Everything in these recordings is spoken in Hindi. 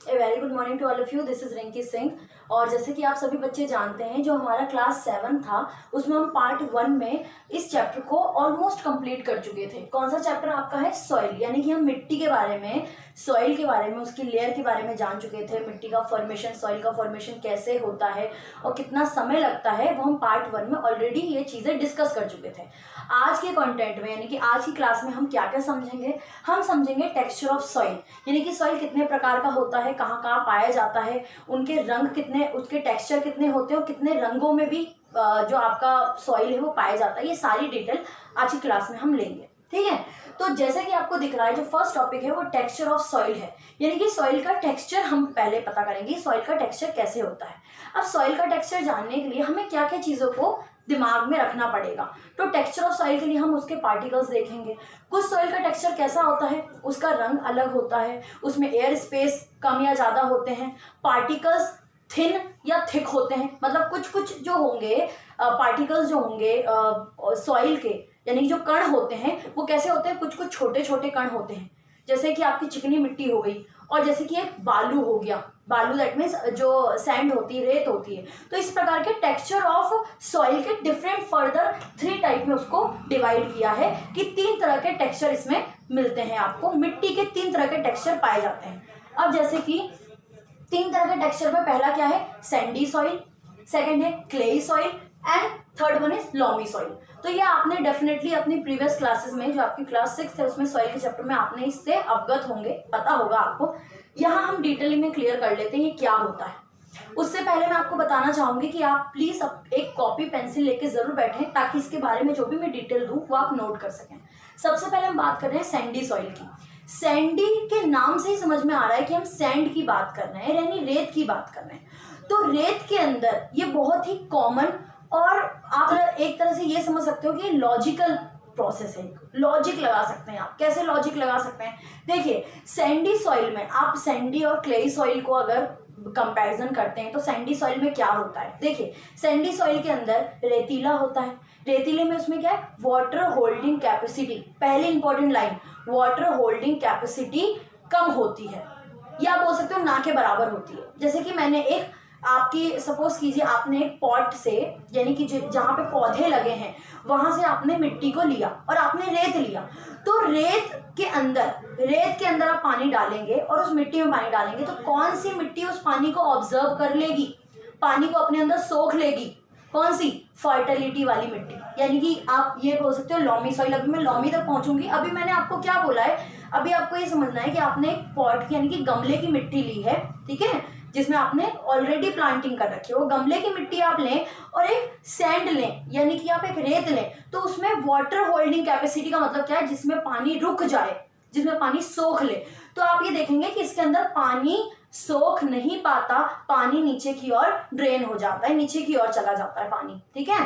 A very good morning to all of you. This is Rinki Singh. और जैसे कि आप सभी बच्चे जानते हैं, जो हमारा क्लास 7 था उसमें हम पार्ट 1 में इस चैप्टर को ऑलमोस्ट कंप्लीट कर चुके थे। कौन सा चैप्टर आपका है? सॉइल। यानी कि हम मिट्टी के बारे में, सॉइल के बारे में, उसकी लेयर के बारे में जान चुके थे। मिट्टी का फॉर्मेशन, सॉइल का फॉर्मेशन कैसे होता है और कितना समय लगता है, वो हम पार्ट 1 में ऑलरेडी ये चीज़ें डिस्कस कर चुके थे। आज के कंटेंट में, यानी कि आज की क्लास में हम क्या क्या समझेंगे? हम समझेंगे टेक्सचर ऑफ सॉइल, यानी कि सॉइल कितने प्रकार का होता है, कहाँ कहाँ पाया जाता है, उनके रंग कितने, उसके टेक्सचर कितने होते हैं और कितने रंगों में भी जो आपका सॉइल है वो पाया जाता है। ये सारी डिटेल आज की क्लास में हम लेंगे, ठीक है। तो जैसे कि आपको दिख रहा है, जो फर्स्ट टॉपिक है वो टेक्सचर ऑफ सॉइल है, यानी कि सॉइल का टेक्सचर हम पहले पता करेंगे, सॉइल का टेक्सचर कैसे होता है। अब सॉइल का टेक्सचर जानने के लिए हमें क्या क्या चीज़ों को दिमाग में रखना पड़ेगा। तो टेक्सचर ऑफ सॉइल के लिए हम उसके पार्टिकल्स देखेंगे। कुछ सॉइल का टेक्सचर कैसा होता है, उसका रंग अलग होता है, उसमें एयर स्पेस कम या ज़्यादा होते हैं, पार्टिकल्स थिन या थिक होते हैं। मतलब कुछ कुछ जो होंगे पार्टिकल्स जो होंगे सॉइल के, यानी जो कण होते हैं वो कैसे होते हैं, कुछ कुछ छोटे छोटे कण होते हैं। जैसे कि आपकी चिकनी मिट्टी हो गई, और जैसे कि एक बालू हो गया, बालू दैट मीन्स जो सैंड होती है, रेत होती है। तो इस प्रकार के टेक्सचर ऑफ सॉइल के डिफरेंट फर्दर 3 टाइप में उसको डिवाइड किया है कि 3 तरह के टेक्सचर इसमें मिलते हैं। आपको मिट्टी के 3 तरह के टेक्सचर पाए जाते हैं। अब जैसे कि 3 तरह के टेक्सचर में पहला क्या है? सैंडी सॉइल, सेकेंड है clayey soil and third one is loamy soil. तो ये आपने डेफिनेटली अपनी प्रीवियस क्लासेस में, जो आपकी क्लास 6 है उसमें सॉइल के चैप्टर में आपने इससे अवगत होंगे, पता होगा आपको। यहाँ हम डिटेलिंग में क्लियर कर लेते हैं ये क्या होता है। उससे पहले मैं आपको बताना चाहूंगी कि आप प्लीज एक कॉपी पेंसिल लेके जरूर बैठें, ताकि इसके बारे में जो भी मैं डिटेल दूं वो आप नोट कर सकें। सबसे पहले हम बात कर रहे हैं सैंडी सॉइल की। सैंडी के नाम से ही समझ में आ रहा है कि हम सैंड की बात कर रहे हैं, यानी रेत की बात कर रहे हैं। तो रेत के अंदर ये बहुत ही कॉमन, और आप एक तरह से ये समझ सकते हो कि लॉजिकल प्रोसेस है। लॉजिक लगा सकते हैं आप। कैसे लॉजिक लगा सकते हैं? देखिए, सैंडी सॉइल में आप सैंडी और क्लेई सॉइल को अगर कंपैरिजन करते हैं तो सैंडी सॉइल में क्या होता है? देखिए, सैंडी सॉइल के अंदर रेतीला होता है। रेतीले में उसमें क्या है? वाटर होल्डिंग कैपेसिटी, पहली important line, water holding capacity कम होती है, या बोल सकते हो ना के बराबर होती है। जैसे कि मैंने एक आपकी सपोज कीजिए, आपने एक पॉट से, यानी कि जहाँ पे पौधे लगे हैं वहां से आपने मिट्टी को लिया और आपने रेत लिया। तो रेत के अंदर आप पानी डालेंगे और उस मिट्टी में पानी डालेंगे, तो कौन सी मिट्टी उस पानी को ऑब्जर्व कर लेगी, पानी को अपने अंदर सोख लेगी? कौन सी? फर्टिलिटी वाली मिट्टी, यानी कि आप ये बोल सकते हो लॉमी सॉइल। अभी मैं लॉमी तक पहुंचूंगी। अभी मैंने आपको क्या बोला है, अभी आपको ये समझना है कि आपने एक पॉट यानी कि गमले की मिट्टी ली है, ठीक है, जिसमें आपने ऑलरेडी प्लांटिंग कर रखी है। वो गमले की मिट्टी आप लें और एक सैंड लें, यानी कि आप एक रेत लें। तो उसमें वाटर होल्डिंग कैपेसिटी का मतलब क्या है? जिसमें पानी रुक जाए, जिसमें पानी सोख ले। तो आप ये देखेंगे कि इसके अंदर पानी सोख नहीं पाता, पानी नीचे की ओर ड्रेन हो जाता है, नीचे की ओर चला जाता है पानी, ठीक है।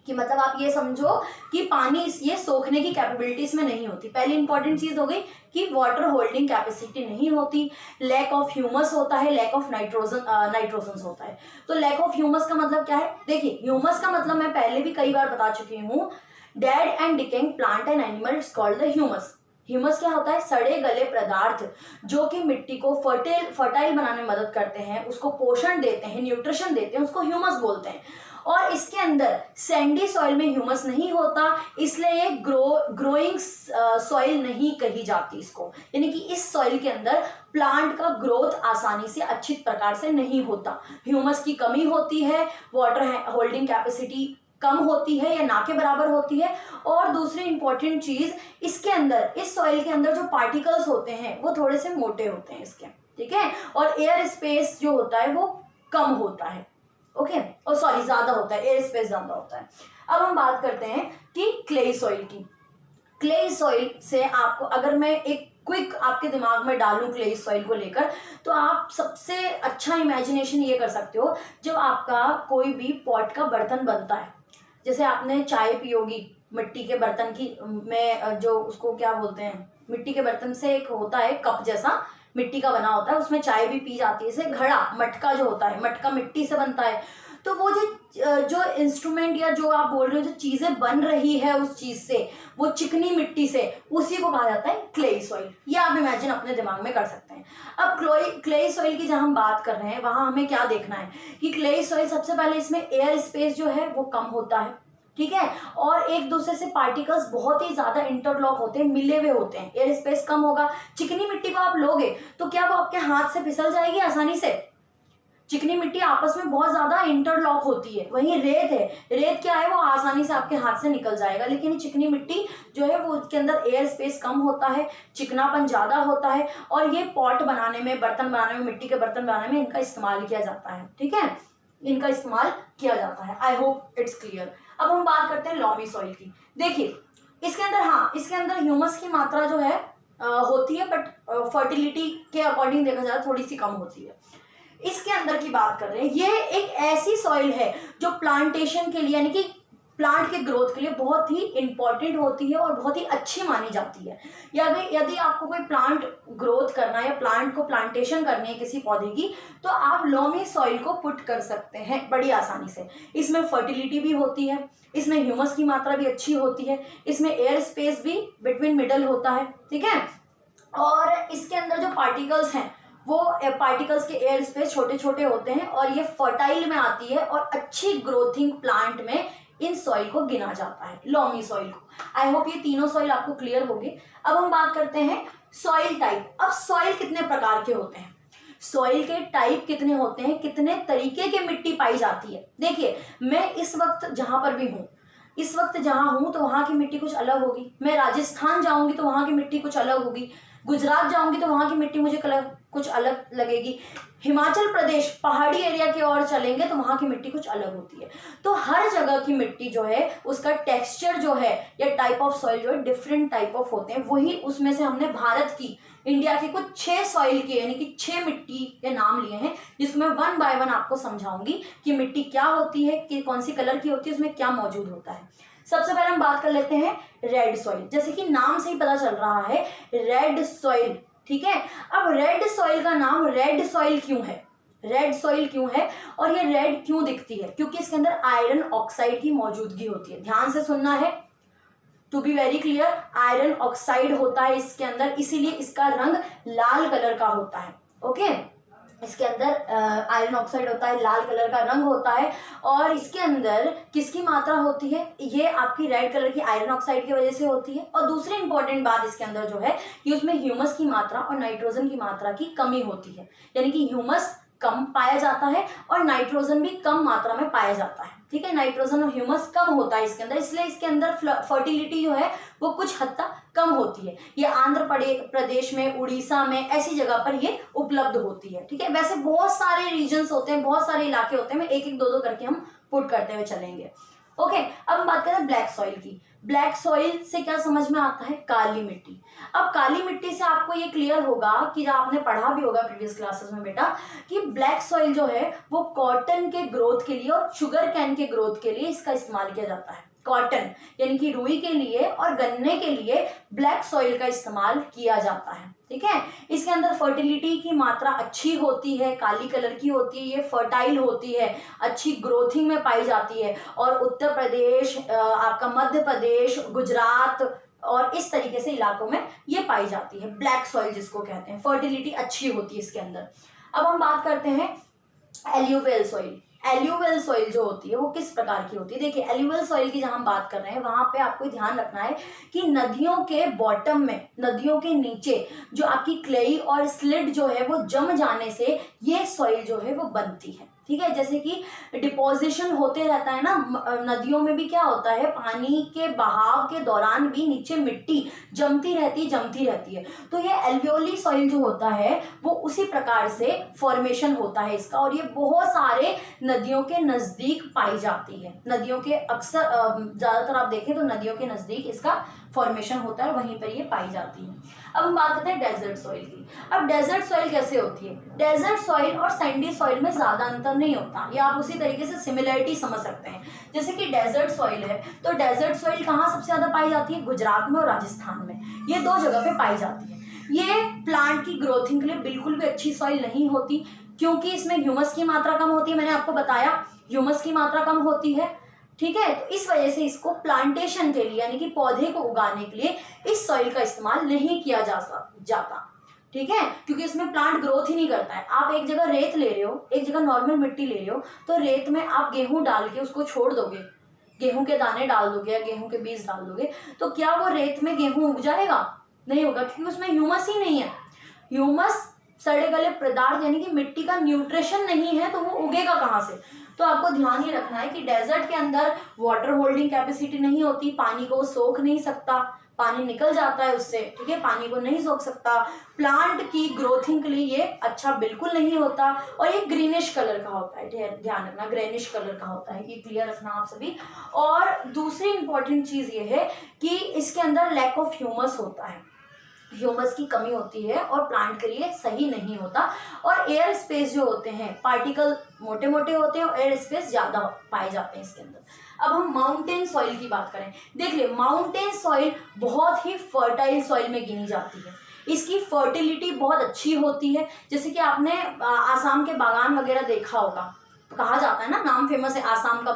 कि मतलब आप ये समझो कि पानी ये सोखने की कैपेबिलिटी इसमें नहीं होती। पहली इंपॉर्टेंट चीज हो गई कि वाटर होल्डिंग कैपेसिटी नहीं होती, लैक ऑफ ह्यूमस होता है, लैक ऑफ नाइट्रोजन होता है। तो लैक ऑफ ह्यूमस का मतलब क्या है? देखिए, ह्यूमस का मतलब मैं पहले भी कई बार बता चुकी हूँ, dead and decaying plant and animal is called the humus. Humus क्या होता है? सड़े गले पदार्थ जो कि मिट्टी को फर्टाइल बनाने में मदद करते हैं, उसको पोषण देते हैं, न्यूट्रिशन देते हैं, उसको ह्यूमस बोलते हैं। और इसके अंदर सैंडी सॉइल में ह्यूमस नहीं होता, इसलिए ये ग्रोइंग सॉइल नहीं कही जाती इसको। यानी कि इस सॉइल के अंदर प्लांट का ग्रोथ आसानी से अच्छी प्रकार से नहीं होता। ह्यूमस की कमी होती है, वाटर होल्डिंग कैपेसिटी कम होती है या ना के बराबर होती है। और दूसरी इंपॉर्टेंट चीज, इसके अंदर, इस सॉइल के अंदर जो पार्टिकल्स होते हैं वो थोड़े से मोटे होते हैं इसके, ठीक है। और एयर स्पेस जो होता है वो कम होता है, ओके, और सॉरी ज्यादा होता है, एयर स्पेस ज्यादा होता है। अब हम बात करते हैं कि क्लेई सॉइल की। क्लेई सॉइल से आपको अगर मैं एक क्विक आपके दिमाग में डालूं क्लेई सॉइल को लेकर, तो आप सबसे अच्छा इमेजिनेशन ये कर सकते हो, जब आपका कोई भी पॉट का बर्तन बनता है, जैसे आपने चाय पियोगी मिट्टी के बर्तन की में, जो उसको क्या बोलते हैं, मिट्टी के बर्तन से एक होता है कप जैसा, मिट्टी का बना होता है, उसमें चाय भी पी जाती है। जैसे घड़ा, मटका जो होता है, मटका मिट्टी से बनता है। तो वो जो इंस्ट्रूमेंट या जो आप बोल रहे हो जो चीज़ें बन रही है उस चीज़ से, वो चिकनी मिट्टी से, उसी को कहा जाता है क्लेई सॉइल। ये आप इमेजिन अपने दिमाग में कर सकते हैं। अब क्लेई सॉइल की जब हम बात कर रहे हैं वहाँ हमें क्या देखना है कि क्लेई सॉइल सबसे पहले इसमें एयर स्पेस जो है वो कम होता है, ठीक है, और एक दूसरे से पार्टिकल्स बहुत ही ज्यादा इंटरलॉक होते हैं, मिले हुए होते हैं, एयर स्पेस कम होगा। चिकनी मिट्टी को आप लोगे तो क्या वो आपके हाथ से फिसल जाएगी आसानी से? चिकनी मिट्टी आपस में बहुत ज्यादा इंटरलॉक होती है। वहीं रेत है, रेत क्या है, वो आसानी से आपके हाथ से निकल जाएगा। लेकिन चिकनी मिट्टी जो है वो उसके अंदर एयर स्पेस कम होता है, चिकनापन ज्यादा होता है, और ये पॉट बनाने में, बर्तन बनाने में, मिट्टी के बर्तन बनाने में इनका इस्तेमाल किया जाता है, ठीक है, इनका इस्तेमाल किया जाता है। I hope it's clear. अब हम बात करते हैं लॉमी सॉइल की। देखिए इसके अंदर, हाँ, इसके अंदर ह्यूमस की मात्रा जो है होती है, बट फर्टिलिटी के अकॉर्डिंग देखा जाए थोड़ी सी कम होती है। इसके अंदर की बात कर रहे हैं, ये एक ऐसी सॉइल है जो प्लांटेशन के लिए, यानी कि प्लांट के ग्रोथ के लिए बहुत ही इंपॉर्टेंट होती है और बहुत ही अच्छी मानी जाती है। यदि आपको कोई प्लांट ग्रोथ करना है या प्लांट को प्लांटेशन करनी है किसी पौधे की, तो आप लॉमी सॉइल को पुट कर सकते हैं बड़ी आसानी से। इसमें फर्टिलिटी भी होती है, इसमें ह्यूमस की मात्रा भी अच्छी होती है, इसमें एयर स्पेस भी बिटवीन मिडल होता है, ठीक है, और इसके अंदर जो पार्टिकल्स हैं वो पार्टिकल्स के एयर स्पेस छोटे छोटे होते हैं, और ये फर्टाइल में आती है और अच्छी ग्रोथिंग प्लांट में इन सॉइल को गिना जाता है, लॉमी सॉइल को। आई होप ये तीनों सॉइल आपको क्लियर होगी। अब हम बात करते हैं सॉइल टाइप। अब सॉइल कितने प्रकार के होते हैं, सॉइल के टाइप कितने होते हैं, कितने तरीके की मिट्टी पाई जाती है। देखिए मैं इस वक्त जहां पर भी हूँ, इस वक्त जहां हूं तो वहां की मिट्टी कुछ अलग होगी, मैं राजस्थान जाऊंगी तो वहां की मिट्टी कुछ अलग होगी, गुजरात जाऊंगी तो वहां की मिट्टी मुझे कुछ अलग लगेगी, हिमाचल प्रदेश पहाड़ी एरिया की ओर चलेंगे तो वहां की मिट्टी कुछ अलग होती है। तो हर जगह की मिट्टी जो है उसका टेक्सचर जो है या टाइप ऑफ सॉइल जो है डिफरेंट टाइप ऑफ होते हैं। वही उसमें से हमने भारत की, इंडिया की कुछ 6 सॉइल के, यानी कि 6 मिट्टी के नाम लिए हैं, जिसमें 1 बाय 1 आपको समझाऊंगी कि मिट्टी क्या होती है, कि कौन सी कलर की होती है, उसमें क्या मौजूद होता है। सबसे पहले हम बात कर लेते हैं रेड सॉइल। जैसे कि नाम से ही पता चल रहा है रेड सॉइल, ठीक है। अब रेड सॉइल का नाम रेड सॉइल क्यों है, रेड सॉइल क्यों है और ये रेड क्यों दिखती है? क्योंकि इसके अंदर आयरन ऑक्साइड की मौजूदगी होती है। ध्यान से सुनना है, to be very clear, iron oxide होता है इसके अंदर, इसीलिए इसका रंग लाल कलर का होता है। ओके, इसके अंदर आयरन ऑक्साइड होता है, लाल कलर का रंग होता है, और इसके अंदर किसकी मात्रा होती है? ये आपकी रेड कलर की आयरन ऑक्साइड की वजह से होती है। और दूसरी इंपॉर्टेंट बात इसके अंदर जो है कि उसमें ह्यूमस की मात्रा और नाइट्रोजन की मात्रा की कमी होती है, यानी कि ह्यूमस कम पाया जाता है और नाइट्रोजन भी कम मात्रा में पाया जाता है, ठीक है। नाइट्रोजन और ह्यूमस कम होता है इसके अंदर, इसलिए इसके अंदर फर्टिलिटी जो है वो कुछ हद तक कम होती है। ये आंध्र प्रदेश में, उड़ीसा में, ऐसी जगह पर ये उपलब्ध होती है, ठीक है। वैसे बहुत सारे रीजन्स होते हैं, बहुत सारे इलाके होते हैं, मैं एक एक दो करके हम पुट करते हुए चलेंगे। ओके, अब हम बात करें ब्लैक सॉइल की। ब्लैक सॉइल से क्या समझ में आता है? काली मिट्टी। अब काली मिट्टी से आपको ये क्लियर होगा कि जो आपने पढ़ा भी होगा प्रीवियस क्लासेस में बेटा, कि ब्लैक सॉइल जो है वो कॉटन के ग्रोथ के लिए और शुगर कैन के ग्रोथ के लिए इसका इस्तेमाल किया जाता है। कॉटन यानी कि रुई के लिए और गन्ने के लिए ब्लैक सॉइल का इस्तेमाल किया जाता है, ठीक है। इसके अंदर फर्टिलिटी की मात्रा अच्छी होती है, काली कलर की होती है, ये फर्टाइल होती है, अच्छी ग्रोथिंग में पाई जाती है, और उत्तर प्रदेश, आपका मध्य प्रदेश, गुजरात और इस तरीके से इलाकों में ये पाई जाती है, ब्लैक सॉइल जिसको कहते हैं। फर्टिलिटी अच्छी होती है इसके अंदर। अब हम बात करते हैं एल्यूवियल सॉइल। एल्यूवियल सॉइल जो होती है वो किस प्रकार की होती है? देखिए एल्यूवियल सॉइल की जहां हम बात कर रहे हैं वहां पे आपको ध्यान रखना है कि नदियों के बॉटम में, नदियों के नीचे जो आपकी क्लेई और स्लिट जो है वो जम जाने से ये सॉइल जो है वो बनती है, ठीक है। जैसे कि डिपोजिशन होते रहता है ना, नदियों में भी क्या होता है, पानी के बहाव के दौरान भी नीचे मिट्टी जमती रहती है। तो ये एल्वियोली सॉइल जो होता है वो उसी प्रकार से फॉर्मेशन होता है इसका, और ये बहुत सारे नदियों के नजदीक पाई जाती है। नदियों के अक्सर, ज्यादातर आप देखें तो नदियों के नजदीक इसका फॉर्मेशन होता है और वहीं पर ये पाई जाती है। अब हम बात करते हैं डेजर्ट सॉइल की। अब डेजर्ट सॉइल कैसे होती है? डेजर्ट सॉइल और सैंडी सॉइल में ज्यादा अंतर नहीं होता, ये आप उसी तरीके से सिमिलरिटी समझ सकते हैं। जैसे कि डेजर्ट सॉइल है तो डेजर्ट सॉइल कहाँ सबसे ज्यादा पाई जाती है? गुजरात में और राजस्थान में, ये 2 जगह पे पाई जाती है। ये प्लांट की ग्रोथिंग के लिए बिल्कुल भी अच्छी सॉइल नहीं होती, क्योंकि इसमें ह्यूमस की मात्रा कम होती है। मैंने आपको बताया ह्यूमस की मात्रा कम होती है। ठीक है, तो इस वजह से इसको प्लांटेशन के लिए यानी कि पौधे को उगाने के लिए इस सॉइल का इस्तेमाल नहीं किया जाता। ठीक है, क्योंकि इसमें प्लांट ग्रोथ ही नहीं करता है। आप एक जगह रेत ले रहे हो, एक जगह नॉर्मल मिट्टी ले रहे हो, तो रेत में आप गेहूं डाल के उसको छोड़ दोगे, गेहूं के दाने डाल दोगे या गेहूं के बीज डाल दोगे, तो क्या वो रेत में गेहूं उग जाएगा? नहीं होगा, क्योंकि उसमें ह्यूमस ही नहीं है। ह्यूमस सड़े गले पदार्थ यानी कि मिट्टी का न्यूट्रिशन नहीं है, तो वो उगेगा कहाँ से? तो आपको ध्यान ही रखना है कि डेजर्ट के अंदर वाटर होल्डिंग कैपेसिटी नहीं होती, पानी को सोख नहीं सकता, पानी निकल जाता है उससे। ठीक है, पानी को नहीं सोख सकता, प्लांट की ग्रोथिंग के लिए ये अच्छा बिल्कुल नहीं होता, और ये ग्रीनिश कलर का होता है। ध्यान रखना, ग्रेनिश कलर का होता है, ये क्लियर रखना आप सभी। और दूसरी इंपॉर्टेंट चीज ये है कि इसके अंदर लैक ऑफ ह्यूमस होता है, ह्यूमस की कमी होती है और प्लांट के लिए सही नहीं होता। और एयर स्पेस जो होते हैं, पार्टिकल मोटे मोटे होते हैं और एयर स्पेस ज्यादा पाए जाते हैं इसके अंदर। अब हम माउंटेन सॉइल की बात करें, देख ले माउंटेन सॉइल बहुत ही फर्टाइल सॉइल में गिनी जाती है, इसकी फर्टिलिटी बहुत अच्छी होती है। जैसे कि आपने आसाम के बागान वगैरह देखा होगा, कहा जाता है ना, नाम फेमस है आसाम का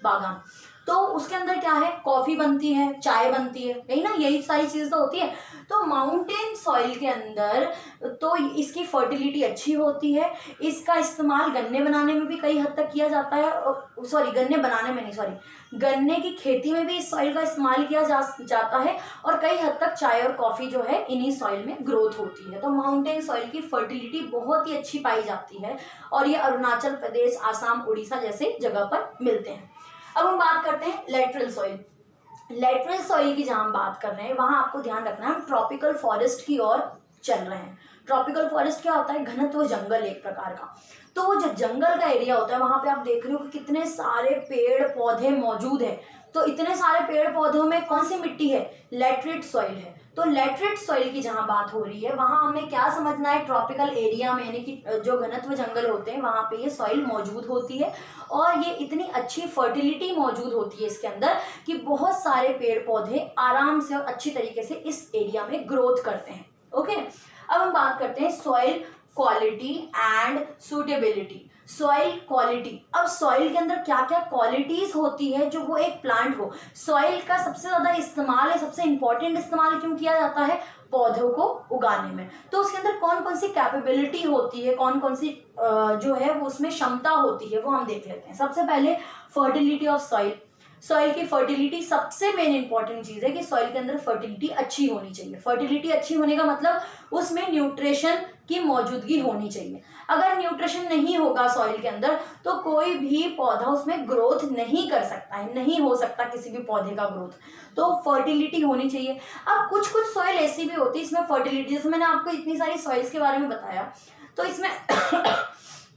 बागान, तो उसके अंदर क्या है, कॉफी बनती है, चाय बनती है, यही ना, यही सारी चीज तो होती है। तो माउंटेन सॉइल के अंदर तो इसकी फर्टिलिटी अच्छी होती है, इसका इस्तेमाल गन्ने बनाने में भी कई हद तक किया जाता है, गन्ने की खेती में भी इस सॉइल का इस्तेमाल किया जाता है, और कई हद तक चाय और कॉफी जो है इन्हीं सॉइल में ग्रोथ होती है। तो माउंटेन सॉइल की फर्टिलिटी बहुत ही अच्छी पाई जाती है, और ये अरुणाचल प्रदेश, आसाम, उड़ीसा जैसे जगह पर मिलते हैं। अब हम बात करते हैं लेटरल सॉइल। लेटरल सॉइल की जहां हम बात कर रहे हैं, वहां आपको ध्यान रखना है, हम ट्रॉपिकल फॉरेस्ट की ओर चल रहे हैं। ट्रॉपिकल फॉरेस्ट क्या होता है? घनत्व जंगल एक प्रकार का। तो वो जो जंगल का एरिया होता है, वहां पे आप देख रहे हो कि कितने सारे पेड़ पौधे मौजूद है। तो इतने सारे पेड़ पौधों में कौन सी मिट्टी है? लेटरेट सॉइल है। तो लेटरेट सॉइल की जहां बात हो रही है, वहां हमें क्या समझना है, ट्रॉपिकल एरिया में यानी कि जो घनत्व जंगल होते हैं वहां पे ये सॉइल मौजूद होती है, और ये इतनी अच्छी फर्टिलिटी मौजूद होती है इसके अंदर कि बहुत सारे पेड़ पौधे आराम से और अच्छी तरीके से इस एरिया में ग्रोथ करते हैं। ओके, अब हम बात करते हैं soil quality and suitability. Soil quality, अब सॉइल के अंदर क्या क्या क्वालिटीज होती है जो वो एक प्लांट को, सॉइल का सबसे ज्यादा इस्तेमाल है, सबसे इंपॉर्टेंट इस्तेमाल क्यों किया जाता है? पौधों को उगाने में। तो उसके अंदर कौन कौन सी कैपेबिलिटी होती है, कौन कौन सी जो है वो उसमें क्षमता होती है, वो हम देख लेते हैं। सबसे पहले फर्टिलिटी ऑफ सॉइल। सॉइल की फर्टिलिटी सबसे मेन इंपॉर्टेंट चीज है कि सॉइल के अंदर फर्टिलिटी अच्छी होनी चाहिए। फर्टिलिटी अच्छी होने का मतलब उसमें न्यूट्रिशन की मौजूदगी होनी चाहिए। अगर न्यूट्रिशन नहीं होगा सॉइल के अंदर तो कोई भी पौधा उसमें ग्रोथ नहीं कर सकता है, नहीं हो सकता किसी भी पौधे का ग्रोथ। तो फर्टिलिटी होनी चाहिए। अब कुछ कुछ सॉइल ऐसी भी होती है इसमें फर्टिलिटी, जैसे मैंने आपको इतनी सारी सॉइल्स के बारे में बताया, तो इसमें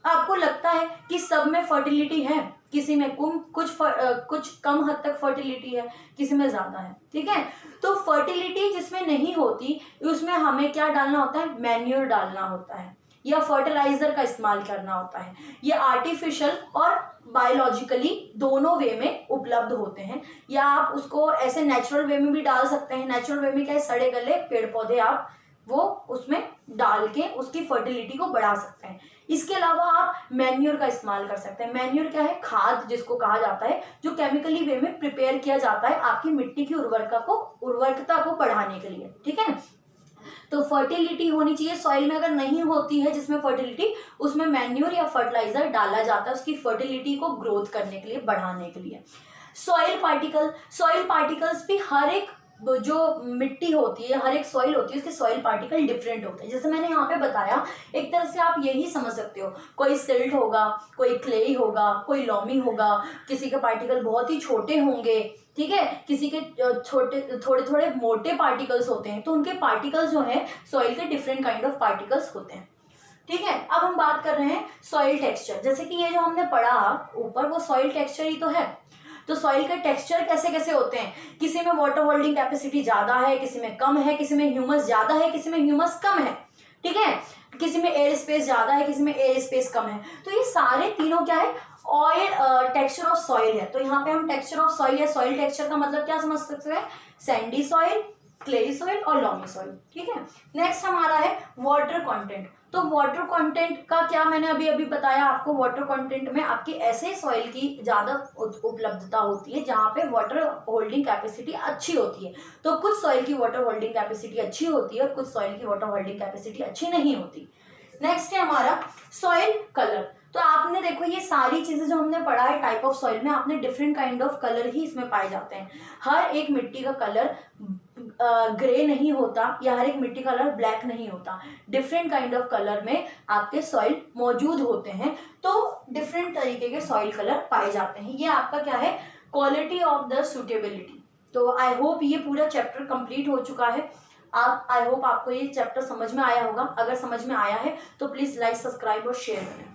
आपको लगता है कि सब में फर्टिलिटी है, किसी में कुछ कम हद तक फर्टिलिटी है, किसी में ज्यादा है। ठीक है, तो फर्टिलिटी जिसमें नहीं होती उसमें हमें क्या डालना होता है? मैन्योर डालना होता है, या फर्टिलाइजर का इस्तेमाल करना होता है। ये आर्टिफिशियल और बायोलॉजिकली दोनों वे में उपलब्ध होते हैं, या आप उसको ऐसे नेचुरल वे में भी डाल सकते हैं। नेचुरल वे में क्या है, सड़े गले पेड़ पौधे आप वो उसमें डाल के उसकी फर्टिलिटी को बढ़ा सकते हैं। इसके अलावा आप मैन्योर का इस्तेमाल कर सकते हैं। मैन्योर क्या है? खाद जिसको कहा जाता है, जो केमिकली वे में प्रिपेयर किया जाता है आपकी मिट्टी की उर्वरकता को बढ़ाने के लिए। ठीक है, तो फर्टिलिटी होनी चाहिए सॉइल में। अगर नहीं होती है जिसमें फर्टिलिटी, उसमें मैन्योर या फर्टिलाइजर डाला जाता है उसकी फर्टिलिटी को ग्रोथ करने के लिए, बढ़ाने के लिए। सॉइल पार्टिकल्स भी हर एक जो मिट्टी होती है, हर एक सॉइल होती है, उसके सॉइल पार्टिकल डिफरेंट होते हैं। जैसे मैंने यहाँ पे बताया, एक तरह से आप यही समझ सकते हो, कोई सिल्ट होगा, कोई क्ले होगा, कोई लॉमी होगा, किसी के पार्टिकल बहुत ही छोटे होंगे। ठीक है, किसी के थोड़े मोटे पार्टिकल्स होते हैं। तो उनके पार्टिकल्स जो है सॉइल के डिफरेंट काइंड ऑफ पार्टिकल्स होते हैं। ठीक है, अब हम बात कर रहे हैं सॉइल टेक्सचर। जैसे कि ये जो हमने पढ़ा ऊपर, वो सॉइल टेक्सचर ही तो है। तो सॉइल के टेक्सचर कैसे कैसे होते हैं? किसी में वाटर होल्डिंग कैपेसिटी ज्यादा है, किसी में कम है, किसी में ह्यूमस ज्यादा है, किसी में ह्यूमस कम है। ठीक है, किसी में एयर स्पेस ज्यादा है, किसी में एयर स्पेस कम है। तो ये सारे तीनों क्या है? ऑयल टेक्सचर ऑफ सॉइल है। तो यहाँ पे हम टेक्सचर ऑफ सॉइल या सॉइल टेक्सचर का मतलब क्या समझ सकते हैं? सैंडी सॉइल, क्लेई सॉइल और लॉमी सॉइल। ठीक है, नेक्स्ट हमारा है वाटर कंटेंट। तो वाटर कंटेंट का क्या मैंने अभी अभी बताया आपको, वाटर कंटेंट में आपकी ऐसे सॉइल की ज़्यादा उपलब्धता होती है जहाँ पे वाटर होल्डिंग कैपेसिटी अच्छी होती है। तो कुछ सॉइल की वाटर होल्डिंग कैपेसिटी अच्छी होती है और कुछ सॉइल की वाटर होल्डिंग कैपेसिटी अच्छी नहीं होती। नेक्स्ट है हमारा सॉइल कलर। तो आपने देखो ये सारी चीजें जो हमने पढ़ा है टाइप ऑफ सॉइल में, आपने डिफरेंट काइंड ऑफ कलर ही इसमें पाए जाते हैं। हर एक मिट्टी का कलर ग्रे नहीं होता या हर एक मिट्टी का कलर ब्लैक नहीं होता। डिफरेंट काइंड ऑफ कलर में आपके सॉइल मौजूद होते हैं, तो डिफरेंट तरीके के सॉइल कलर पाए जाते हैं। ये आपका क्या है, क्वालिटी ऑफ द सुटेबिलिटी। तो आई होप ये पूरा चैप्टर कंप्लीट हो चुका है। आई होप आपको ये चैप्टर समझ में आया होगा। अगर समझ में आया है तो प्लीज लाइक, सब्सक्राइब और शेयर करें।